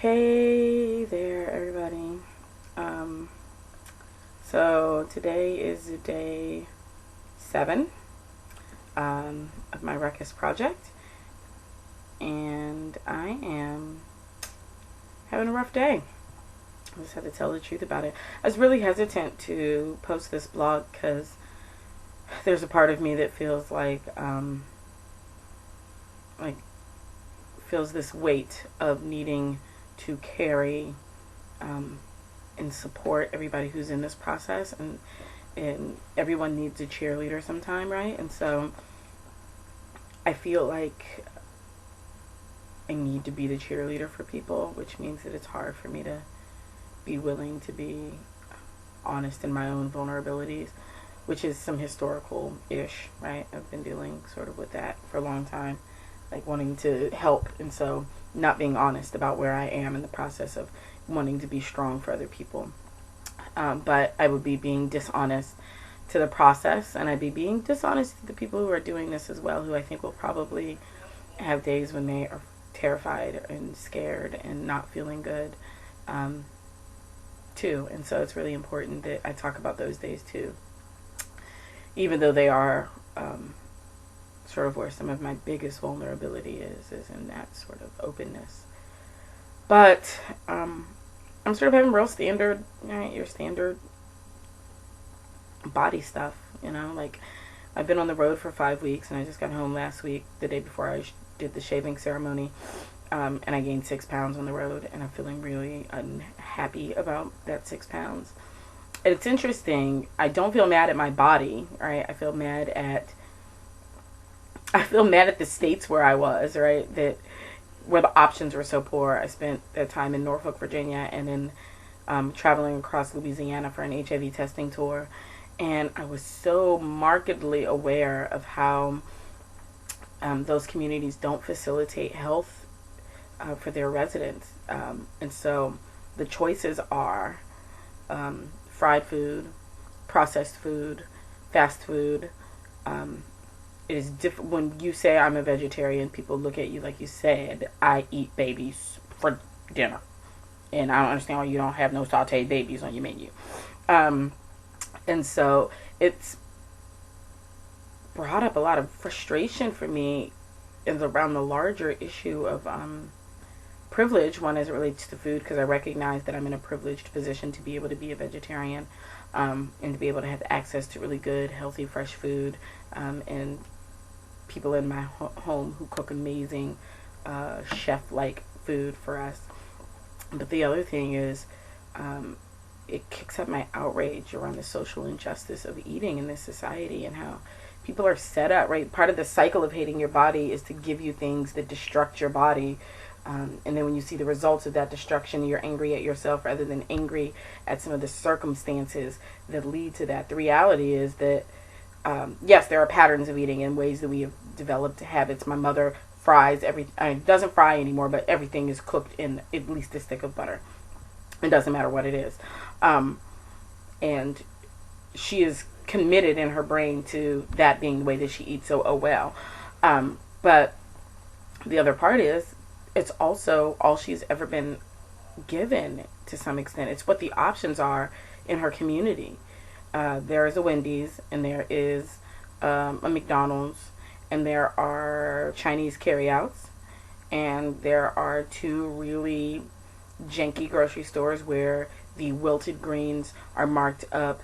Hey there, everybody. Um, so today is day 7 of my RUHCUS project, and I am having a rough day. I just have to tell the truth about it. I was really hesitant to post this blog because there's a part of me that feels like feels this weight of needing to carry and support everybody who's in this process, and everyone needs a cheerleader sometime, right? And so I feel like I need to be the cheerleader for people, which means that it's hard for me to be willing to be honest in my own vulnerabilities, which is some historical ish, right? I've been dealing sort of with that for a long time, like wanting to help, and so not being honest about where I am in the process of wanting to be strong for other people. But I would be being dishonest to the process, and I'd be being dishonest to the people who are doing this as well, who I think will probably have days when they are terrified and scared and not feeling good, too. And so it's really important that I talk about those days too, even though they are sort of where some of my biggest vulnerability is in that sort of openness. But I'm sort of having real standard, right, your standard body stuff, like I've been on the road for 5 weeks, and I just got home last week, the day before I did the shaving ceremony, and I gained 6 pounds on the road, and I'm feeling really unhappy about that 6 pounds. And it's interesting, I don't feel mad at my body, right? I feel mad at the states where I was, right? That where the options were so poor. I spent that time in Norfolk, Virginia, and then traveling across Louisiana for an HIV testing tour. And I was so markedly aware of how those communities don't facilitate health for their residents. And so the choices are fried food, processed food, fast food. It is different when you say I'm a vegetarian. People look at you like you said, I eat babies for dinner, and I don't understand why you don't have no sauteed babies on your menu. And so it's brought up a lot of frustration for me is around the larger issue of privilege. One, as it relates to food, because I recognize that I'm in a privileged position to be able to be a vegetarian, and to be able to have access to really good, healthy, fresh food, and people in my home who cook amazing chef-like food for us. But the other thing is, it kicks up my outrage around the social injustice of eating in this society and how people are set up, right? Part of the cycle of hating your body is to give you things that destruct your body. And then when you see the results of that destruction, you're angry at yourself rather than angry at some of the circumstances that lead to that. The reality is that yes, there are patterns of eating and ways that we have developed habits. My mother fries doesn't fry anymore, but everything is cooked in at least a stick of butter. It doesn't matter what it is. And she is committed in her brain to that being the way that she eats, so oh well. But the other part is, it's also all she's ever been given to some extent. It's what the options are in her community. There is a Wendy's, and there is a McDonald's, and there are Chinese carryouts, and there are 2 really janky grocery stores where the wilted greens are marked up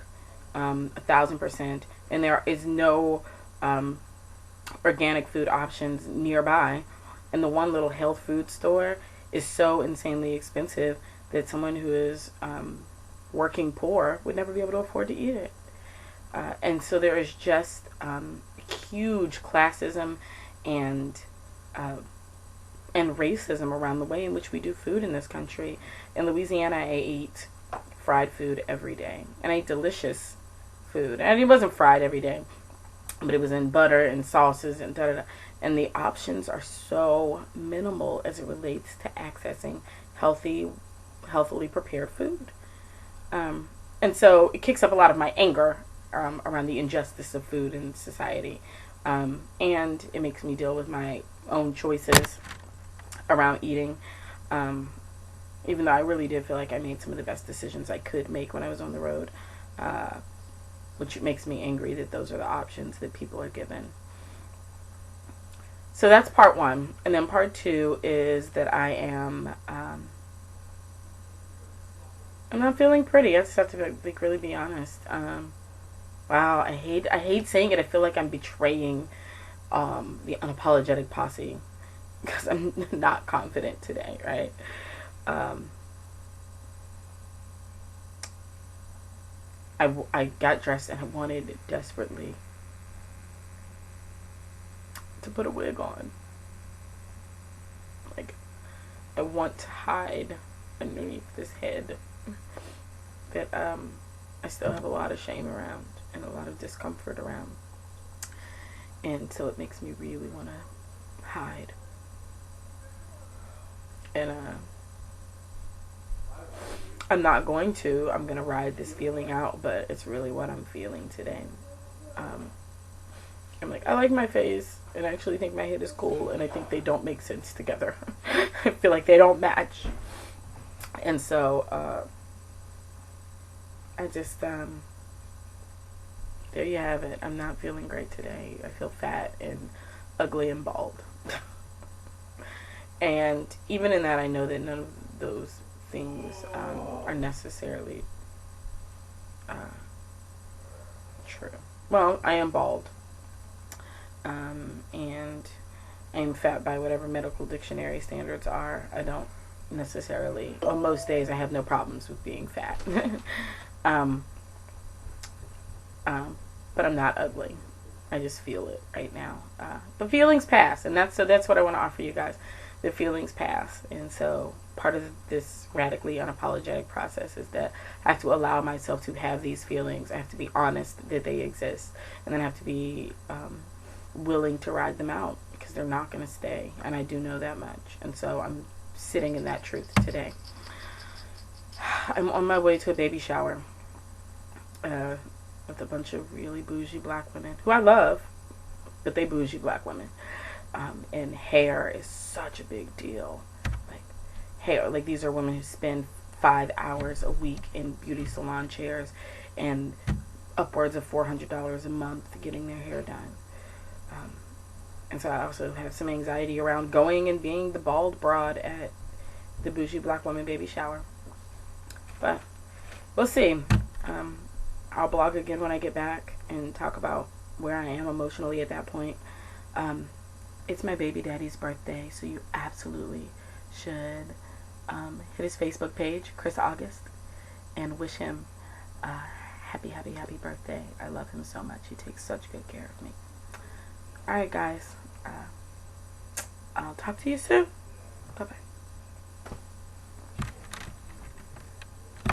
1,000%, and there is no organic food options nearby, and the one little health food store is so insanely expensive that someone who is working poor would never be able to afford to eat it. And so there is just huge classism and racism around the way in which we do food in this country. In Louisiana, I eat fried food every day, and I eat delicious food. And it wasn't fried every day, but it was in butter and sauces and da da da. And the options are so minimal as it relates to accessing healthily prepared food. And so it kicks up a lot of my anger around the injustice of food in society. And it makes me deal with my own choices around eating. Even though I really did feel like I made some of the best decisions I could make when I was on the road, which makes me angry that those are the options that people are given. So that's part one. And then part two is that I'm not feeling pretty. I just have to really be honest. Wow, I hate saying it. I feel like I'm betraying the unapologetic posse because I'm not confident today, right? I got dressed and I wanted desperately to put a wig on. Like, I want to hide underneath this head that I still have a lot of shame around and a lot of discomfort around. And so it makes me really want to hide. And I'm not going to. I'm going to ride this feeling out, but it's really what I'm feeling today. I'm like, I like my face, and I actually think my head is cool, and I think they don't make sense together. I feel like they don't match. And so, I just, there you have it. I'm not feeling great today. I feel fat and ugly and bald. And even in that, I know that none of those things are necessarily true. Well, I am bald. And I'm fat by whatever medical dictionary standards are. I don't necessarily, on most days, I have no problems with being fat. But I'm not ugly. I just feel it right now. But feelings pass, and that's what I want to offer you guys. The feelings pass, and so part of this radically unapologetic process is that I have to allow myself to have these feelings. I have to be honest that they exist, and then I have to be willing to ride them out because they're not going to stay, and I do know that much. And so I'm sitting in that truth today. I'm on my way to a baby shower with a bunch of really bougie black women who I love, but they bougie black women. And hair is such a big deal. Like, hair, like, these are women who spend 5 hours a week in beauty salon chairs and upwards of $400 a month getting their hair done. And so I also have some anxiety around going and being the bald broad at the bougie black woman baby shower. But we'll see. I'll blog again when I get back and talk about where I am emotionally at that point. It's my baby daddy's birthday, so you absolutely should hit his Facebook page, Chris August, and wish him happy birthday. I love him so much. He takes such good care of me. Alright, guys. I'll talk to you soon. Bye-bye.